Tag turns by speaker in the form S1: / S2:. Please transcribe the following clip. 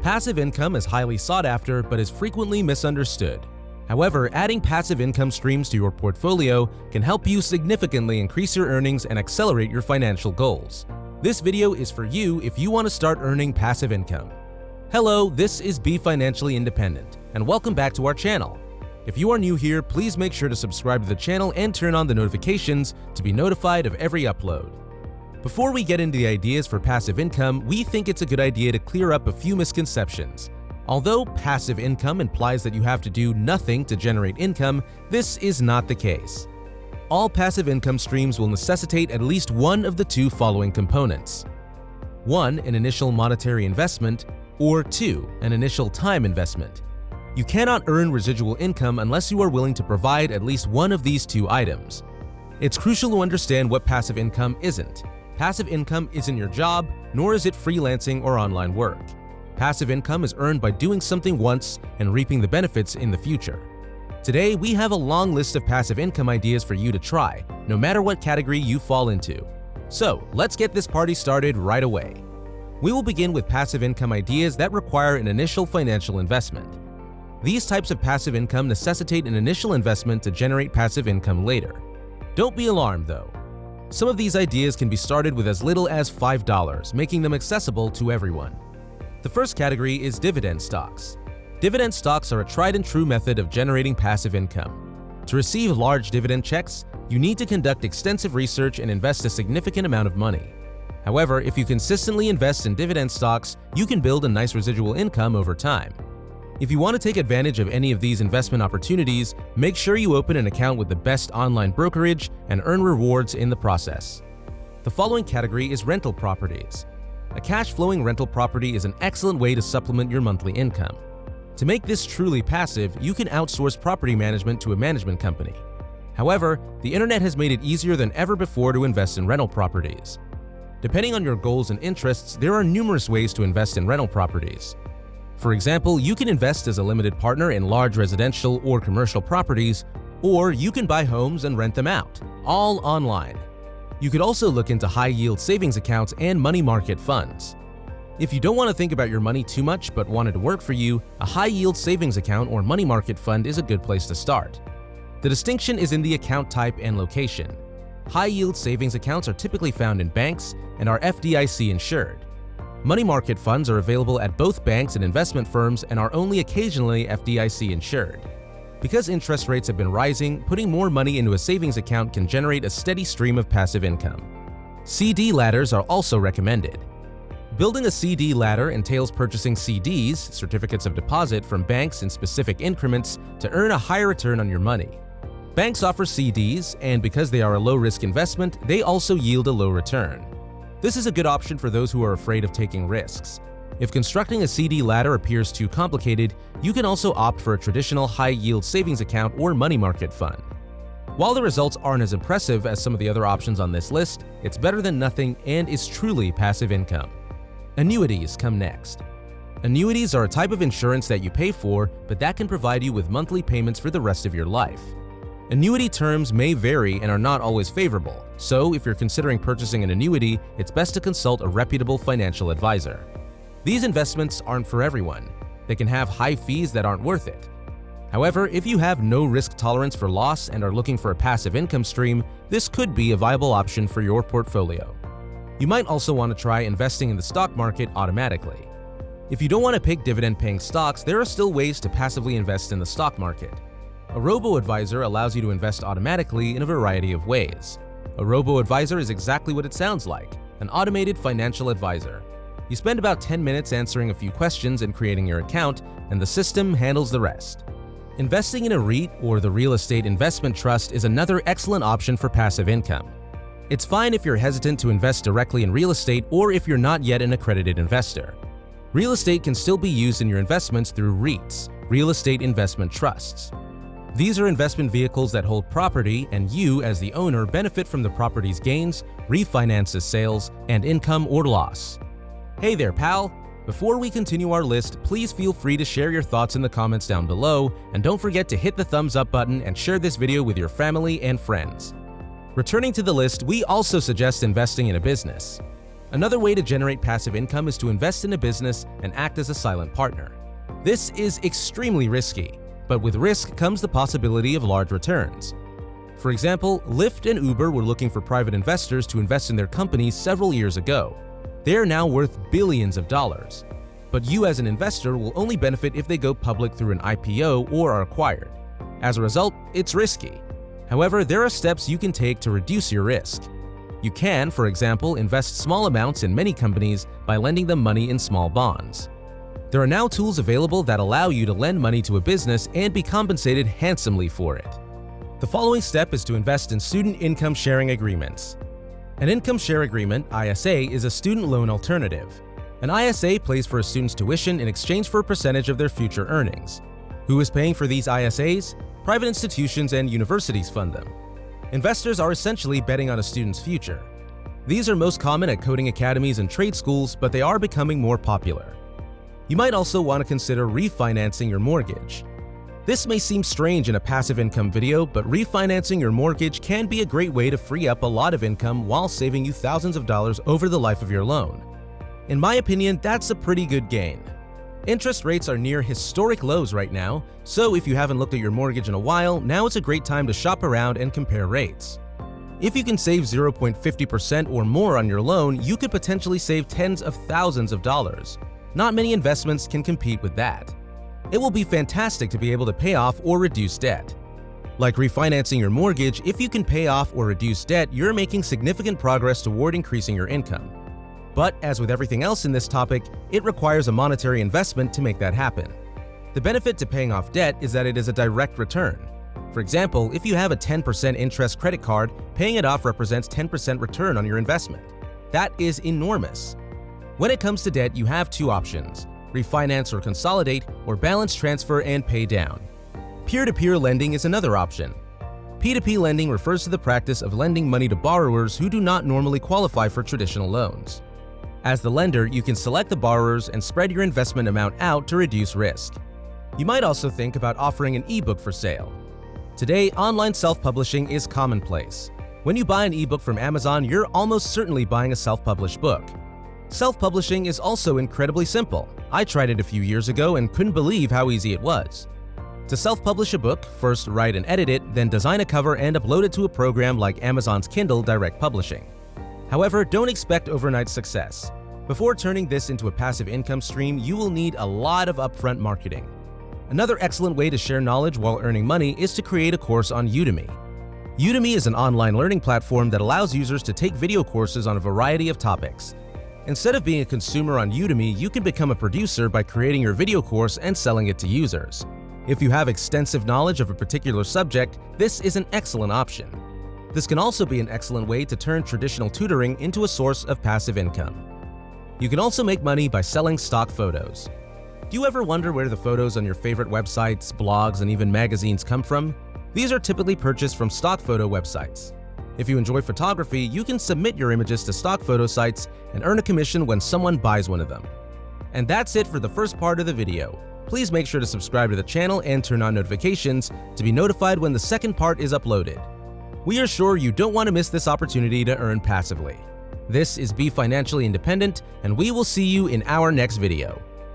S1: Passive income is highly sought after but is frequently misunderstood. However, adding passive income streams to your portfolio can help you significantly increase your earnings and accelerate your financial goals. This video is for you if you want to start earning passive income. Hello, this is Be Financially Independent, and welcome back to our channel. If you are new here, please make sure to subscribe to the channel and turn on the notifications to be notified of every upload. Before we get into the ideas for passive income, we think it's a good idea to clear up a few misconceptions. Although passive income implies that you have to do nothing to generate income, this is not the case. All passive income streams will necessitate at least one of the two following components. 1. An initial monetary investment, or 2. An initial time investment. You cannot earn residual income unless you are willing to provide at least one of these two items. It's crucial to understand what passive income isn't. Passive income isn't your job, nor is it freelancing or online work. Passive income is earned by doing something once and reaping the benefits in the future. Today, we have a long list of passive income ideas for you to try, no matter what category you fall into. So, let's get this party started right away. We will begin with passive income ideas that require an initial financial investment. These types of passive income necessitate an initial investment to generate passive income later. Don't be alarmed though. Some of these ideas can be started with as little as $5, making them accessible to everyone. The first category is dividend stocks. Dividend stocks are a tried and true method of generating passive income. To receive large dividend checks, you need to conduct extensive research and invest a significant amount of money. However, if you consistently invest in dividend stocks, you can build a nice residual income over time. If you want to take advantage of any of these investment opportunities, make sure you open an account with the best online brokerage and earn rewards in the process. The following category is rental properties. A cash-flowing rental property is an excellent way to supplement your monthly income. To make this truly passive, you can outsource property management to a management company. However, the internet has made it easier than ever before to invest in rental properties. Depending on your goals and interests, there are numerous ways to invest in rental properties. For example, you can invest as a limited partner in large residential or commercial properties, or you can buy homes and rent them out, all online. You could also look into high-yield savings accounts and money market funds. If you don't want to think about your money too much but want it to work for you, a high-yield savings account or money market fund is a good place to start. The distinction is in the account type and location. High-yield savings accounts are typically found in banks and are FDIC insured. Money market funds are available at both banks and investment firms and are only occasionally FDIC insured. Because interest rates have been rising, putting more money into a savings account can generate a steady stream of passive income. CD ladders are also recommended. Building a CD ladder entails purchasing CDs, certificates of deposit, from banks in specific increments to earn a higher return on your money. Banks offer CDs, and because they are a low-risk investment, they also yield a low return. This is a good option for those who are afraid of taking risks. If constructing a CD ladder appears too complicated, you can also opt for a traditional high-yield savings account or money market fund. While the results aren't as impressive as some of the other options on this list, it's better than nothing and is truly passive income. Annuities come next. Annuities are a type of insurance that you pay for, but that can provide you with monthly payments for the rest of your life. Annuity terms may vary and are not always favorable, so if you're considering purchasing an annuity, it's best to consult a reputable financial advisor. These investments aren't for everyone. They can have high fees that aren't worth it. However, if you have no risk tolerance for loss and are looking for a passive income stream, this could be a viable option for your portfolio. You might also want to try investing in the stock market automatically. If you don't want to pick dividend-paying stocks, there are still ways to passively invest in the stock market. A robo-advisor allows you to invest automatically in a variety of ways. A robo-advisor is exactly what it sounds like, an automated financial advisor. You spend about 10 minutes answering a few questions and creating your account, and the system handles the rest. Investing in a REIT, or the Real Estate Investment Trust, is another excellent option for passive income. It's fine if you're hesitant to invest directly in real estate or if you're not yet an accredited investor. Real estate can still be used in your investments through REITs, Real Estate Investment Trusts. These are investment vehicles that hold property, and you, as the owner, benefit from the property's gains, refinances sales, and income or loss. Hey there, pal! Before we continue our list, please feel free to share your thoughts in the comments down below, and don't forget to hit the thumbs up button and share this video with your family and friends. Returning to the list, we also suggest investing in a business. Another way to generate passive income is to invest in a business and act as a silent partner. This is extremely risky, but with risk comes the possibility of large returns. For example, Lyft and Uber were looking for private investors to invest in their companies several years ago. They are now worth billions of dollars. But you as an investor will only benefit if they go public through an IPO or are acquired. As a result, it's risky. However, there are steps you can take to reduce your risk. You can, for example, invest small amounts in many companies by lending them money in small bonds. There are now tools available that allow you to lend money to a business and be compensated handsomely for it. The following step is to invest in student income sharing agreements. An income share agreement, ISA, is a student loan alternative. An ISA pays for a student's tuition in exchange for a percentage of their future earnings. Who is paying for these ISAs? Private institutions and universities fund them. Investors are essentially betting on a student's future. These are most common at coding academies and trade schools, but they are becoming more popular. You might also want to consider refinancing your mortgage. This may seem strange in a passive income video, but refinancing your mortgage can be a great way to free up a lot of income while saving you thousands of dollars over the life of your loan. In my opinion, that's a pretty good gain. Interest rates are near historic lows right now, so if you haven't looked at your mortgage in a while, now it's a great time to shop around and compare rates. If you can save 0.50% or more on your loan, you could potentially save tens of thousands of dollars. Not many investments can compete with that. It will be fantastic to be able to pay off or reduce debt. Like refinancing your mortgage, if you can pay off or reduce debt, you're making significant progress toward increasing your income. But as with everything else in this topic, it requires a monetary investment to make that happen. The benefit to paying off debt is that it is a direct return. For example, if you have a 10% interest credit card, paying it off represents 10% return on your investment. That is enormous. When it comes to debt, you have two options: refinance or consolidate, or balance transfer and pay down. Peer-to-peer lending is another option. P2P lending refers to the practice of lending money to borrowers who do not normally qualify for traditional loans. As the lender, you can select the borrowers and spread your investment amount out to reduce risk. You might also think about offering an eBook for sale. Today, online self-publishing is commonplace. When you buy an eBook from Amazon, you're almost certainly buying a self-published book. Self-publishing is also incredibly simple. I tried it a few years ago and couldn't believe how easy it was. To self-publish a book, first write and edit it, then design a cover and upload it to a program like Amazon's Kindle Direct Publishing. However, don't expect overnight success. Before turning this into a passive income stream, you will need a lot of upfront marketing. Another excellent way to share knowledge while earning money is to create a course on Udemy. Udemy is an online learning platform that allows users to take video courses on a variety of topics. Instead of being a consumer on Udemy, you can become a producer by creating your video course and selling it to users. If you have extensive knowledge of a particular subject, this is an excellent option. This can also be an excellent way to turn traditional tutoring into a source of passive income. You can also make money by selling stock photos. Do you ever wonder where the photos on your favorite websites, blogs, and even magazines come from? These are typically purchased from stock photo websites. If you enjoy photography, you can submit your images to stock photo sites and earn a commission when someone buys one of them. And that's it for the first part of the video. Please make sure to subscribe to the channel and turn on notifications to be notified when the second part is uploaded. We are sure you don't want to miss this opportunity to earn passively. This is Be Financially Independent, and we will see you in our next video.